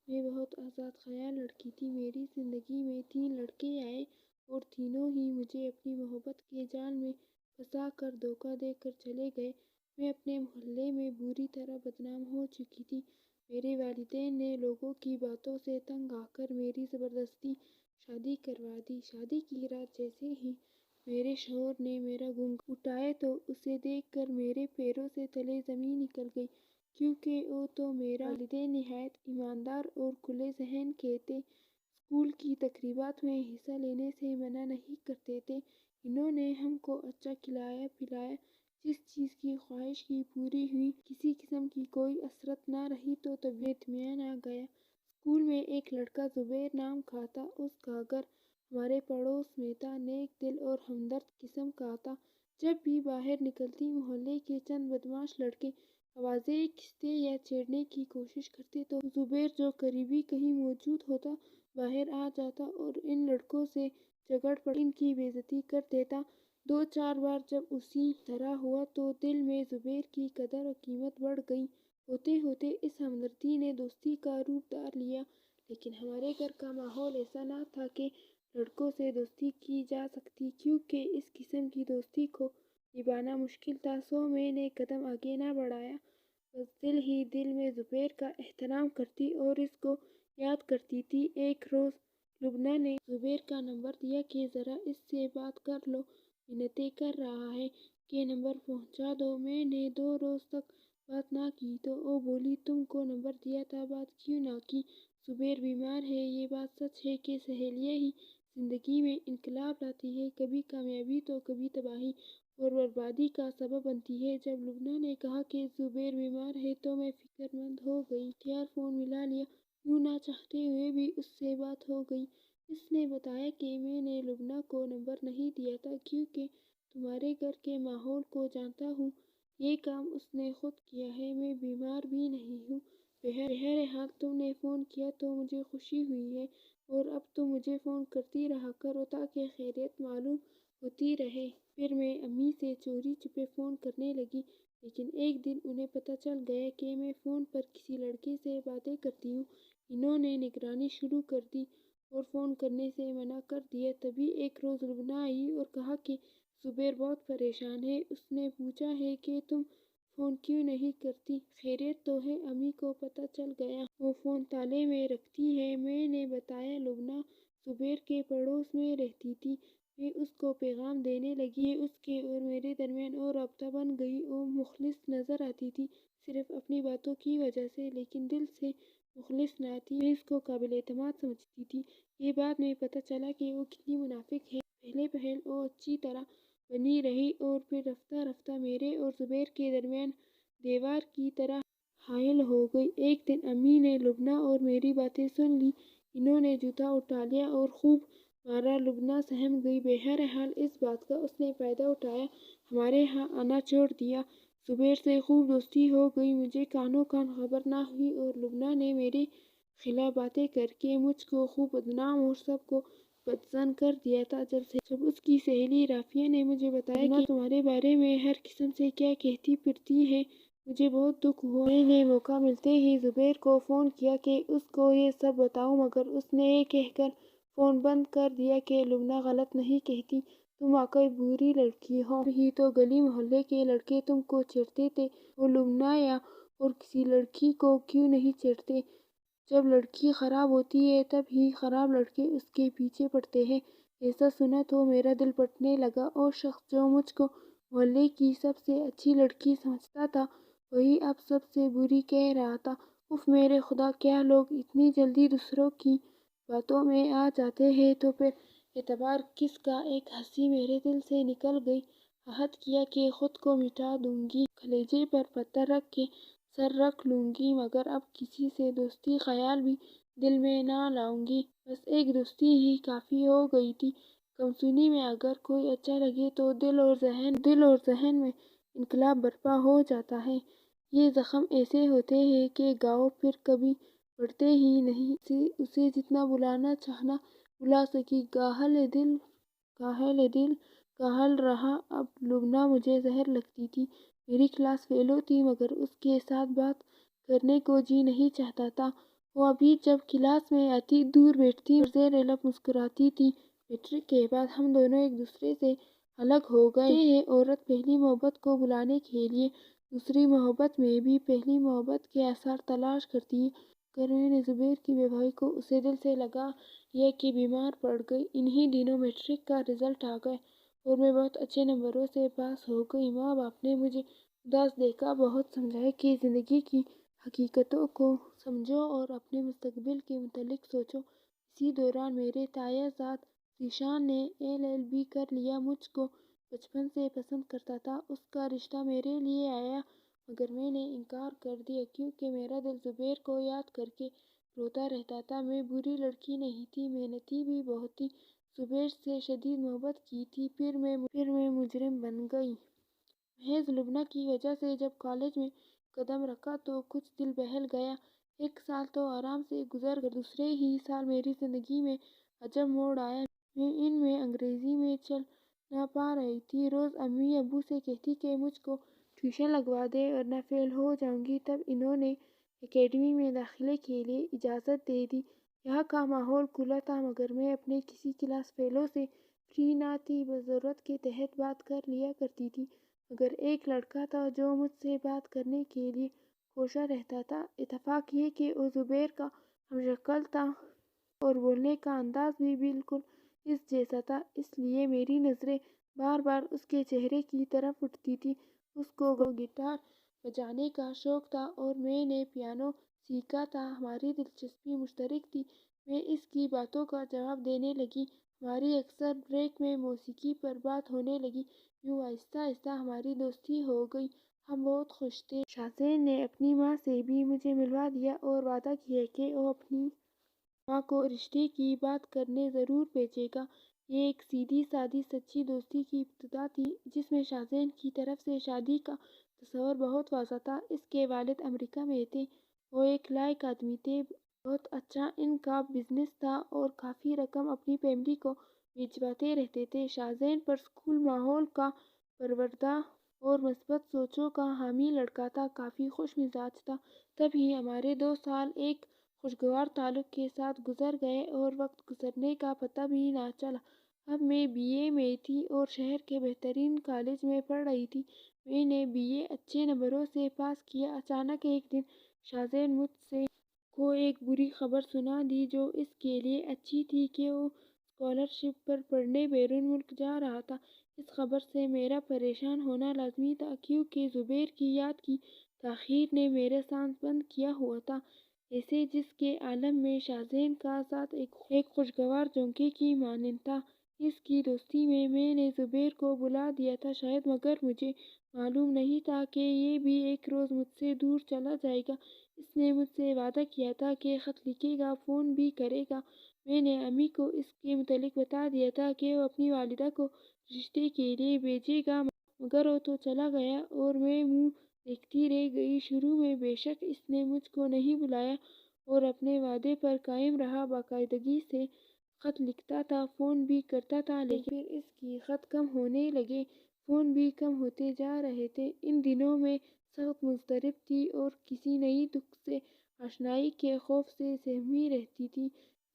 میں بہت آزاد خیال لڑکی تھی۔ میری زندگی میں 3 لڑکے آئے اور تینوں ہی مجھے اپنی محبت کے جال میں پھنسا کر دھوکہ دے کر چلے گئے۔ میں اپنے محلے میں بری طرح بدنام ہو چکی تھی۔ میرے والدین نے لوگوں کی باتوں سے تنگ آ کر میری زبردستی شادی کروا دی۔ شادی کی رات جیسے ہی میرے شوہر نے میرا گھونگھٹ اٹھایا تو اسے دیکھ کر میرے پیروں سے تلے زمین نکل گئی، کیونکہ وہ تو میرا والدین نہایت ایماندار اور کھلے ذہن کے تھے۔ اسکول کی تقریبات میں حصہ لینے سے منع نہیں کرتے تھے۔ انہوں نے ہم کو اچھا کھلایا پلایا، جس چیز کی خواہش کی پوری ہوئی۔ کسی قسم کی کوئی اثرت نہ رہی تو طبیعت میں اطمینان آ گیا۔ اسکول میں ایک لڑکا زبیر نام کا تھا۔ اس کا گھر ہمارے پڑوس میں تھا۔ نیک دل اور ہمدرد قسم کا تھا۔ جب بھی باہر نکلتی محلے کے چند بدمعاش لڑکے آوازیں کھینچتے یا چھیڑنے کی کوشش کرتے تو زبیر، جو قریب کہیں موجود ہوتا، باہر آ جاتا اور ان لڑکوں سے جھگڑ پڑ ان کی بے عزتی کر دیتا۔ 2-4 بار جب اسی طرح ہوا تو دل میں زبیر کی قدر و قیمت بڑھ گئی۔ ہوتے ہوتے اس ہمدردی نے دوستی کا روپ دھار لیا، لیکن ہمارے گھر کا ماحول ایسا نہ تھا کہ لڑکوں سے دوستی کی جا سکتی، کیونکہ اس قسم کی دوستی کو نبھانا مشکل تھا۔ سو میں نے قدم آگے نہ بڑھایا، بس دل ہی دل میں زبیر کا احترام کرتی اور اس کو یاد کرتی تھی۔ ایک روز لبنہ نے زبیر کا نمبر دیا کہ ذرا اس سے بات کر لو، منتیں کر رہا ہے کہ نمبر پہنچا دو۔ میں نے 2 روز تک بات نہ کی تو وہ بولی، تم کو نمبر دیا تھا، بات کیوں نہ کی؟ زبیر بیمار ہے۔ یہ بات سچ ہے کہ سہیلیاں ہی زندگی میں انقلاب لاتی ہیں، کبھی کامیابی تو کبھی تباہی اور بربادی کا سبب بنتی ہے۔ جب لبنہ نے کہا کہ زبیر بیمار ہے تو میں فکر مند ہو گئی۔ اختیار فون ملا لیا، یوں نہ چاہتے ہوئے بھی اس سے بات ہو گئی۔ اس نے بتایا کہ میں نے لبنہ کو نمبر نہیں دیا تھا کیونکہ تمہارے گھر کے ماحول کو جانتا ہوں، یہ کام اس نے خود کیا ہے، میں بیمار بھی نہیں ہوں۔ بہرحال تم نے فون کیا تو مجھے خوشی ہوئی ہے، اور اب تم مجھے فون کرتی رہا کرو تاکہ خیریت معلوم ہوتی رہے۔ پھر میں امی سے چوری چھپے فون کرنے لگی، لیکن ایک دن انہیں پتہ چل گیا کہ میں فون پر کسی لڑکے سے باتیں کرتی ہوں۔ انہوں نے نگرانی شروع کر دی اور فون کرنے سے منع کر دیا۔ تبھی ایک روز لبنہ آئی اور کہا کہ زبیر بہت پریشان ہے، اس نے پوچھا ہے کہ تم فون کیوں نہیں کرتی، خیریت تو ہے؟ امی کو پتہ چل گیا۔ وہ فون تالے میں رکھتی ہے۔ میں نے بتایا، لبنہ زبیر کے پڑوس میں رہتی تھی، میں اس کو پیغام دینے لگی۔ اس کے اور میرے درمیان اور رابطہ بن گئی۔ وہ مخلص نظر آتی تھی، صرف اپنی باتوں کی وجہ سے، لیکن دل سے مخلص نہ تھی۔ میں اس کو قابل اعتماد سمجھتی تھی۔ یہ بعد میں پتہ چلا کہ وہ کتنی منافق ہے۔ پہلے پہل وہ اچھی طرح بنی رہی اور پھر رفتہ رفتہ میرے اور زبیر کے درمیان دیوار کی طرح حائل ہو گئی۔ ایک دن امی نے لبنہ اور میری باتیں سن لیں۔ انہوں نے جوتا اٹھا لیا اور خوب مارا۔ لبنہ سہم گئی۔ بہرحال اس بات کا اس نے فائدہ اٹھایا، ہمارے ہاں آنا چھوڑ دیا۔ زبیر سے خوب دوستی ہو گئی۔ مجھے کانوں کان خبر نہ ہوئی اور لبنہ نے میرے خلاف باتیں کر کے مجھ کو خوب بدنام اور سب کو بدظن کر دیا تھا۔ جب اس کی سہیلی رافعہ نے مجھے بتایا کہ لبنہ تمہارے بارے میں ہر قسم سے کیا کہتی پھرتی ہے، مجھے بہت دکھ ہوا۔ میں نے موقع ملتے ہی زبیر کو فون کیا کہ اس کو یہ سب بتاؤں، مگر اس نے یہ کہہ کر فون بند کر دیا کہ لبنہ غلط نہیں کہتی، تم واقعی بری لڑکی ہو۔ تب ہی تو گلی محلے کے لڑکے تم کو چھیڑتے تھے، وہ لبنہ یا اور کسی لڑکی کو کیوں نہیں چھیڑتے؟ جب لڑکی خراب ہوتی ہے تب ہی خراب لڑکے اس کے پیچھے پڑتے ہیں۔ ایسا سنا تو میرا دل پھٹنے لگا۔ وہ شخص جو مجھ کو محلے کی سب سے اچھی لڑکی سمجھتا تھا، وہی اب سب سے بری کہہ رہا تھا۔ اف میرے خدا، کیا لوگ اتنی جلدی دوسروں کی باتوں میں آ جاتے ہیں؟ تو پھر اعتبار کس کا؟ ایک ہنسی میرے دل سے نکل گئی۔ عہد کیا کہ خود کو مٹا دوں گی، کلیجے پر پتھر رکھ کے سر رکھ لوں گی، مگر اب کسی سے دوستی خیال بھی دل میں نہ لاؤں گی۔ بس ایک دوستی ہی کافی ہو گئی تھی۔ کمسنی میں اگر کوئی اچھا لگے تو دل اور ذہن میں انقلاب برپا ہو جاتا ہے۔ یہ زخم ایسے ہوتے ہیں کہ گھاؤ پھر کبھی بڑھتے ہی نہیں۔ اسے جتنا بھلانا چاہا بھلا سکی۔ کاہل دل کاہل رہا۔ اب لبنہ مجھے زہر لگتی تھی۔ میری کلاس فیلو تھی، مگر اس کے ساتھ بات کرنے کو جی نہیں چاہتا تھا۔ وہ ابھی جب کلاس میں آتی دور بیٹھتی اور زیر لب مسکراتی تھی۔ میٹرک کے بعد ہم دونوں ایک دوسرے سے الگ ہو گئے ہیں۔ عورت پہلی محبت کو بھلانے کے لیے دوسری محبت میں بھی پہلی محبت کے آثار تلاش کرتی ہے، مگر میں نے زبیر کی بے وفائی کو اسے دل سے لگا لیا کہ بیمار پڑ گئی۔ انہی دنوں میٹرک کا رزلٹ آ گیا اور میں بہت اچھے نمبروں سے پاس ہو گئی۔ ماں باپ نے مجھے اداس دیکھا بہت سمجھایا کہ زندگی کی حقیقتوں کو سمجھو اور اپنے مستقبل کے متعلق سوچو۔ اسی دوران میرے تایا زاد ذیشان نے LLB کر لیا۔ مجھ کو بچپن سے پسند کرتا تھا، اس کا رشتہ میرے لیے آیا مگر میں نے انکار کر دیا کیونکہ میرا دل زبیر کو یاد کر کے روتا رہتا تھا۔ میں بری لڑکی نہیں تھی، محنتی بھی بہت تھی، زبیر سے شدید محبت کی تھی، پھر میں مجرم بن گئی۔ محض لبنہ کی وجہ سے جب کالج میں قدم رکھا تو کچھ دل بہل گیا۔ ایک سال تو آرام سے گزر گیا، دوسرے ہی سال میری زندگی میں عجب موڑ آیا۔ میں ان میں انگریزی میں چل نہ پا رہی تھی۔ روز امی ابو سے کہتی کہ مجھ کو ٹیوشن لگوا دیں ورنہ فیل ہو جاؤں گی۔ تب انہوں نے اکیڈمی میں داخلے کے لیے اجازت دے دی۔ یہاں کا ماحول کھلا تھا مگر میں اپنے کسی کلاس فیلو سے فری نہ تھی، بس ضرورت کے تحت بات کر لیا کرتی تھی۔ مگر ایک لڑکا تھا جو مجھ سے بات کرنے کے لیے کوشاں رہتا تھا۔ اتفاق یہ کہ وہ زبیر کا ہم شکل تھا اور بولنے کا انداز بھی بالکل اس جیسا تھا، اس لیے میری نظریں بار بار اس کے چہرے کی طرف اٹھتی تھیں۔ اس کو گٹار بجانے کا شوق تھا اور میں نے پیانو سیکھا تھا، ہماری دلچسپی مشترک تھی۔ میں اس کی باتوں کا جواب دینے لگی، ہماری اکثر بریک میں موسیقی پر بات ہونے لگی، یوں آہستہ آہستہ ہماری دوستی ہو گئی۔ ہم بہت خوش تھے۔ شاہزین نے اپنی ماں سے بھی مجھے ملوا دیا اور وعدہ کیا کہ وہ اپنی ماں کو رشتے کی بات کرنے ضرور بھیجے گا۔ یہ ایک سیدھی سادی سچی دوستی کی ابتدا تھی جس میں شاہزین کی طرف سے شادی کا تصور بہت واضح تھا۔ اس کے والد امریکہ میں تھے، وہ ایک لائق آدمی تھے، بہت اچھا ان کا بزنس تھا اور کافی رقم اپنی فیملی کو بھجواتے رہتے تھے۔ شاہزین پرسکون ماحول کا پروردہ اور مثبت سوچوں کا حامی لڑکا تھا، کافی خوش مزاج تھا۔ تب ہی ہمارے 2 سال ایک خوشگوار تعلق کے ساتھ گزر گئے اور وقت گزرنے کا پتہ بھی نہ چلا۔ اب میں BA میں تھی اور شہر کے بہترین کالج میں پڑھ رہی تھی۔ میں نے BA اچھے نمبروں سے پاس کیا۔ اچانک ایک دن شاہزین مجھ سے کو ایک بری خبر سنا دی جو اس کے لیے اچھی تھی کہ وہ اسکالرشپ پر پڑھنے بیرون ملک جا رہا تھا۔ اس خبر سے میرا پریشان ہونا لازمی تھا کیونکہ زبیر کی یاد کی تاخیر نے میرا سانس بند کیا ہوا تھا، ایسے جس کے عالم میں شاہزین کا ساتھ ایک خوشگوار جھونکے کی مانند تھا۔ اس کی دوستی میں نے زبیر کو بھلا دیا تھا شاید، مگر مجھے معلوم نہیں تھا کہ یہ بھی ایک روز مجھ سے دور چلا جائے گا۔ اس نے مجھ سے وعدہ کیا تھا کہ خط لکھے گا، فون بھی کرے گا۔ میں نے امی کو اس کے متعلق بتا دیا تھا کہ وہ اپنی والدہ کو رشتے کے لیے بھیجے گا، مگر وہ تو چلا گیا اور میں منہ دیکھتی رہ گئی۔ شروع میں بے شک اس نے مجھ کو نہیں بلایا اور اپنے وعدے پر قائم رہا، باقاعدگی سے خط لکھتا تھا، فون بھی کرتا تھا، لیکن پھر اس کی خط کم ہونے لگے، فون بھی کم ہوتے جا رہے تھے۔ ان دنوں میں سخت مضطرب تھی اور کسی نئی دکھ سے آشنائی کے خوف سے سہمی رہتی تھی۔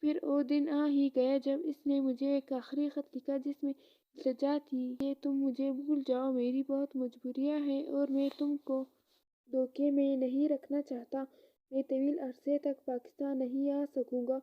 پھر وہ دن آ ہی گیا جب اس نے مجھے ایک آخری خط لکھا جس میں التجا تھی کہ تم مجھے بھول جاؤ، میری بہت مجبوریاں ہیں اور میں تم کو دھوکے میں نہیں رکھنا چاہتا۔ میں طویل عرصے تک پاکستان نہیں آ سکوں گا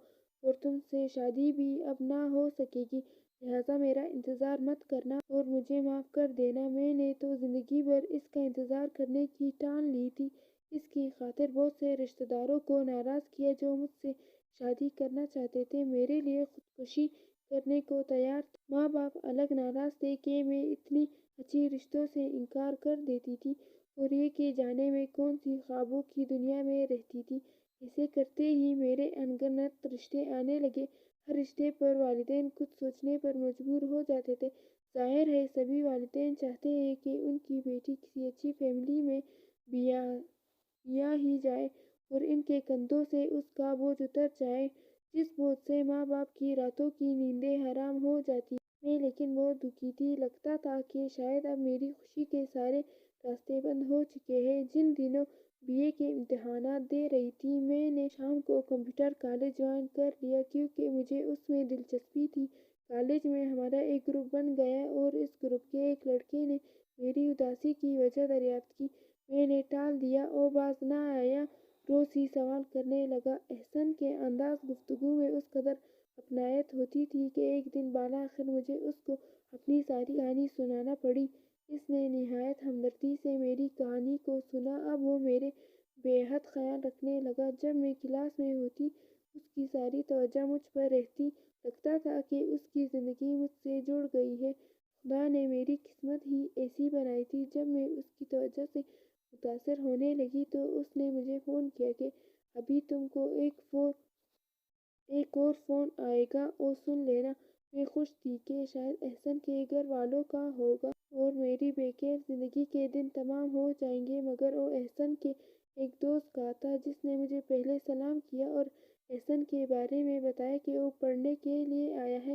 اور تم سے شادی بھی اب نہ ہو سکے گی، لہٰذا میرا انتظار مت کرنا اور مجھے معاف کر دینا۔ میں نے تو زندگی بھر اس کا انتظار کرنے کی ٹھان لی تھی۔ اس کی خاطر بہت سے رشتہ داروں کو ناراض کیا جو مجھ سے شادی کرنا چاہتے تھے، میرے لیے خودکشی کرنے کو تیار تھے۔ ماں باپ الگ ناراض تھے کہ میں اتنی اچھی رشتوں سے انکار کر دیتی تھی اور یہ کہ جانے میں کون سی خوابوں کی دنیا میں رہتی تھی۔ ایسے کرتے ہی میرے ان گنت رشتے آنے لگے، ہر رشتے پر والدین کچھ سوچنے پر مجبور ہو جاتے تھے۔ ظاہر ہے سبھی والدین چاہتے ہیں کہ ان کی بیٹی کسی اچھی فیملی میں بیاہ ہی جائے اور ان کے کندھوں سے اس کا بوجھ اتر جائے، جس بوجھ سے ماں باپ کی راتوں کی نیندیں حرام ہو جاتی ہیں۔ میں لیکن بہت دکھی تھی، لگتا تھا کہ شاید اب میری خوشی کے سارے راستے بند ہو چکے ہیں۔ جن دنوں BA کے امتحانات دے رہی تھی۔ میں نے شام کو کمپیوٹر کالج جوائن کر لیا کیونکہ مجھے اس میں دلچسپی تھی۔ کالج میں ہمارا ایک گروپ بن گیا اور اس گروپ کے ایک لڑکے نے میری اداسی کی وجہ دریافت کی۔ میں نے ٹال دیا اور باز نہ آیا، روز ہی سوال کرنے لگا۔ احسن کے انداز گفتگو میں اس قدر اپنائیت ہوتی تھی کہ ایک دن بالآخر مجھے اس کو اپنی ساری کہانی سنانا پڑی۔ اس نے نہایت ہمدردی سے میری کہانی کو سنا۔ اب وہ میرے بے حد خیال رکھنے لگا۔ جب میں کلاس میں ہوتی اس کی ساری توجہ مجھ پر رہتی۔ لگتا تھا کہ اس کی زندگی مجھ سے جڑ گئی ہے۔ خدا نے میری قسمت ہی ایسی بنائی تھی۔ جب میں اس کی توجہ سے متاثر ہونے لگی تو اس نے مجھے فون کیا کہ ابھی تم کو ایک اور فون آئے گا اور سن لینا۔ میں خوش تھی کہ شاید احسن کے گھر والوں کا ہوگا اور میری بے کیف زندگی کے دن تمام ہو جائیں گے، مگر وہ احسن کے ایک دوست کا تھا جس نے مجھے پہلے سلام کیا اور احسن کے بارے میں بتایا کہ وہ پڑھنے کے لیے آیا ہے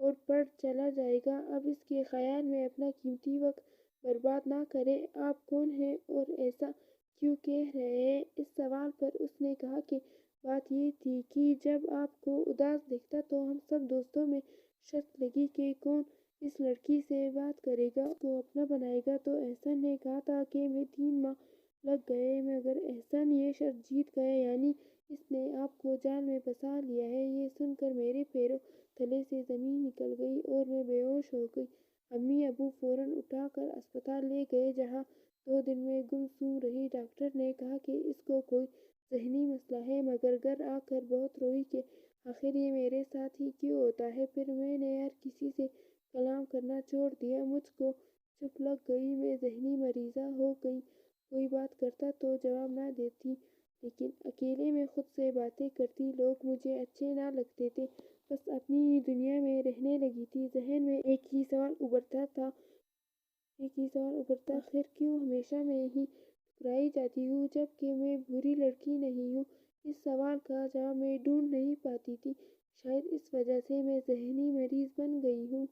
اور پڑھ چلا جائے گا۔ اب اس کے خیال میں اپنا قیمتی وقت برباد نہ کرے۔ آپ کون ہیں اور ایسا کیوں کہہ رہے ہیں؟ اس سوال پر اس نے کہا کہ بات یہ تھی کہ جب آپ کو اداس دیکھا تو ہم سب دوستوں میں شرط لگی کہ کون اس لڑکی سے بات کرے گا، اس کو اپنا بنائے گا۔ تو احسن نے کہا تھا کہ میں 3 ماہ لگ گئے، مگر احسن یہ شرط جیت گیا، یعنی اس نے آپ کو جال میں پھنسا لیا ہے۔ یہ سن کر میرے پیروں تلے سے زمین نکل گئی اور میں بے ہوش ہو گئی۔ امی ابو فوراً اٹھا کر اسپتال لے گئے جہاں 2 دن میں گم سم رہی۔ ڈاکٹر نے کہا کہ اس کو کوئی ذہنی مسئلہ ہے، مگر گھر آ کر بہت روئی کہ آخر یہ میرے ساتھ ہی کیوں ہوتا ہے۔ پھر میں نے ہر کسی سے کلام کرنا چھوڑ دیا۔ مجھ کو چوٹ لگ گئی، میں ذہنی مریضہ ہو گئی۔ کوئی بات کرتا تو جواب نہ دیتی، لیکن اکیلے میں خود سے باتیں کرتی۔ لوگ مجھے اچھے نہ لگتے تھے، بس اپنی ہی دنیا میں رہنے لگی تھی۔ ذہن میں ایک ہی سوال ابھرتا تھا، آخر کیوں ہمیشہ میں ہی ٹھکرائی جاتی ہوں جبکہ میں بری لڑکی نہیں ہوں؟ اس سوال کا جواب میں ڈھونڈ نہیں پاتی تھی۔ شاید اس وجہ سے میں ذہنی مریض بن گئی ہوں۔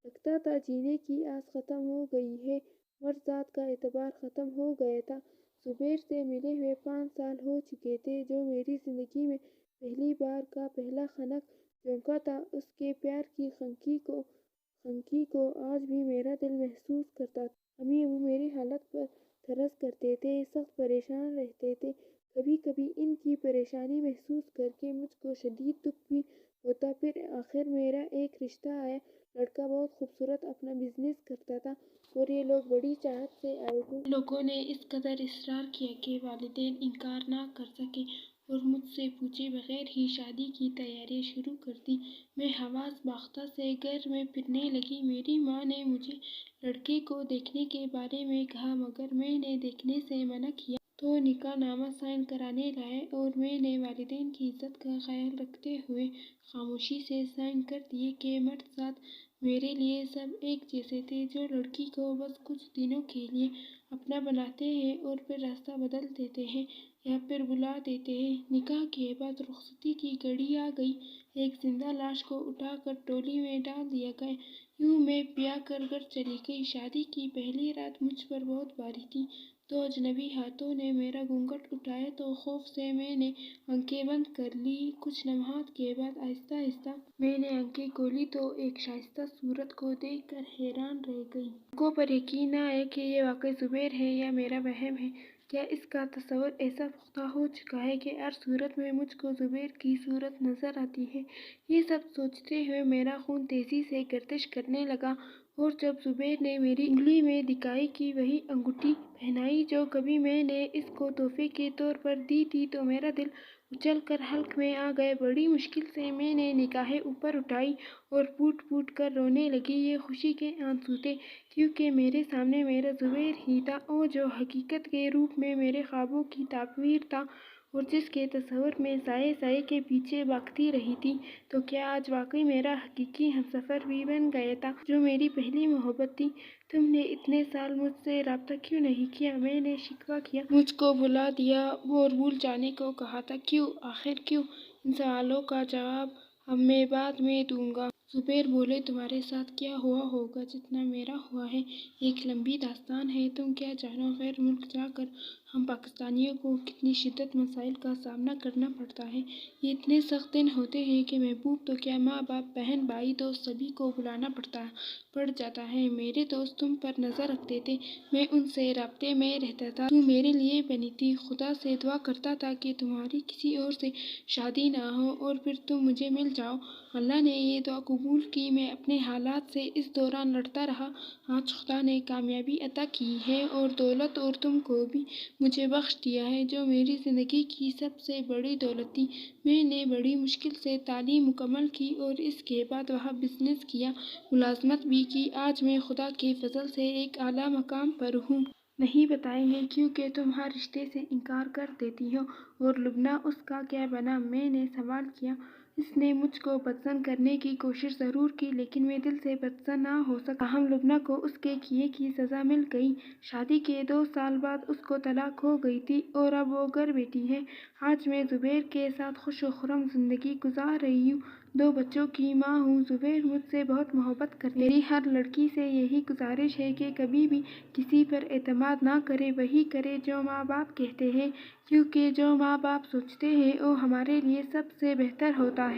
لگتا تھا جینے کی آس ختم ہو گئی ہے، مرد ذات کا اعتبار ختم ہو گیا تھا۔ زبیر سے ملے ہوئے 5 سال ہو چکے تھے، جو میری زندگی میں پہلی بار کا پہلا خنک جھونکا تھا۔ اس کے پیار کی خنکی کو آج بھی میرا دل محسوس کرتا تھا۔ امی ابو میری حالت پر ترس کرتے تھے، سخت پریشان رہتے تھے۔ کبھی کبھی ان کی پریشانی محسوس کر کے مجھ کو شدید دکھ بھی ہوتا۔ پھر آخر میرا ایک رشتہ آیا۔ لڑکا بہت خوبصورت، اپنا بزنس کرتا تھا اور یہ لوگ بڑی چاہت سے آئے تھے۔ لوگوں نے اس قدر اصرار کیا کہ والدین انکار نہ کر سکے اور مجھ سے پوچھے بغیر ہی شادی کی تیاریاں شروع کر دیں۔ میں حواس باختہ سے گھر میں پھرنے لگی۔ میری ماں نے مجھے لڑکے کو دیکھنے کے بارے میں کہا، مگر میں نے دیکھنے سے منع کیا تو نکاح نامہ سائن کرانے لائے اور میں نے والدین کی عزت کا خیال رکھتے ہوئے خاموشی سے سائن کر دیے کہ مرد ذات میرے لیے سب ایک جیسے تھے، جو لڑکی کو بس کچھ دنوں کے لیے اپنا بناتے ہیں اور پھر راستہ بدل دیتے ہیں یا پھر بھلا دیتے ہیں۔ نکاح کے بعد رخصتی کی گھڑی آ گئی۔ ایک زندہ لاش کو اٹھا کر ٹولی میں ڈال دیا گیا۔ یوں میں پیا کر گھر چلی گئی۔ شادی کی پہلی رات مجھ پر بہت بھاری تھی۔ 2 اجنبی ہاتھوں نے میرا گھونگھٹ اٹھایا تو خوف سے میں نے آنکھیں بند کر لیں۔ کچھ لمحات کے بعد آہستہ آہستہ میں نے آنکھیں کھولیں تو ایک شائستہ صورت کو دیکھ کر حیران رہ گئی۔ آنکھوں پر یقین نہ آیا کہ یہ واقعی زبیر ہے یا میرا وہم ہے۔ کیا اس کا تصور ایسا پختہ ہو چکا ہے کہ ہر صورت میں مجھ کو زبیر کی صورت نظر آتی ہے؟ یہ سب سوچتے ہوئے میرا خون تیزی سے گردش کرنے لگا، اور جب زبیر نے میری انگلی میں دکھائی کی وہی انگوٹھی پہنائی جو کبھی میں نے اس کو تحفے کے طور پر دی تھی تو میرا دل اچھل کر حلق میں آ گیا۔ بڑی مشکل سے میں نے نگاہیں اوپر اٹھائیں اور پھوٹ پھوٹ کر رونے لگی۔ یہ خوشی کے آنسو تھے کیونکہ میرے سامنے میرا زبیر ہی تھا، وہ جو حقیقت کے روپ میں میرے خوابوں کی تعبیر تھا اور جس کے تصور میں سائے سائے کے پیچھے بھاگتی رہی تھی۔ تو کیا آج واقعی میرا حقیقی ہمسفر بھی بن گیا تھا، جو میری پہلی محبت تھی؟ تم نے اتنے سال مجھ سے رابطہ کیوں نہیں کیا؟ میں نے شکوہ کیا۔ مجھ کو بھلا دیا اور بھول جانے کو کہا تھا۔ کیوں؟ آخر کیوں؟ ان سوالوں کا جواب اب میں بعد میں دوں گا۔ زبیر بولے، تمہارے ساتھ کیا ہوا ہوگا جتنا میرا ہوا ہے، ایک لمبی داستان ہے۔ تم کیا جانو، غیر ملک جا کر ہم پاکستانیوں کو کتنی شدت مسائل کا سامنا کرنا پڑتا ہے۔ یہ اتنے سخت دن ہوتے ہیں کہ محبوب تو کیا، ماں باپ، بہن بھائی دوست سبھی کو بلانا پڑ جاتا ہے۔ میرے دوست تم پر نظر رکھتے تھے، میں ان سے رابطے میں رہتا تھا، تم میرے لیے بنی تھی۔ خدا سے دعا کرتا تھا کہ تمہاری کسی اور سے شادی نہ ہو اور پھر تم مجھے مل جاؤ۔ اللہ نے یہ دعا قبول کی۔ میں اپنے حالات سے اس دوران لڑتا رہا۔ آج خدا نے کامیابی عطا کی ہے اور دولت، اور تم کو بھی مجھے بخش دیا ہے، جو میری زندگی کی سب سے بڑی دولت تھی۔ میں نے بڑی مشکل سے تعلیم مکمل کی اور اس کے بعد وہاں بزنس کیا، ملازمت بھی کی۔ آج میں خدا کے فضل سے ایک اعلیٰ مقام پر ہوں۔ نہیں بتائیں گے کیونکہ تم ہر رشتے سے انکار کر دیتی ہو۔ اور لبنیٰ، اس کا کیا بنا؟ میں نے سوال کیا۔ اس نے مجھ کو پسند کرنے کی کوشش ضرور کی لیکن میں دل سے پسند نہ ہو سکا۔ تاہم لبنیٰ کو اس کے کیے کی سزا مل گئی۔ شادی کے 2 سال بعد اس کو طلاق ہو گئی تھی اور اب وہ گھر بیٹھی ہے۔ آج میں زبیر کے ساتھ خوش و خرم زندگی گزار رہی ہوں۔ 2 بچوں کی ماں ہوں۔ زبیر مجھ سے بہت محبت کرتے ہیں۔ میری ہر لڑکی سے یہی گزارش ہے کہ کبھی بھی کسی پر اعتماد نہ کرے، وہی کرے جو ماں باپ کہتے ہیں، کیونکہ جو ماں باپ سوچتے ہیں وہ ہمارے لیے سب سے بہتر ہوتا ہے۔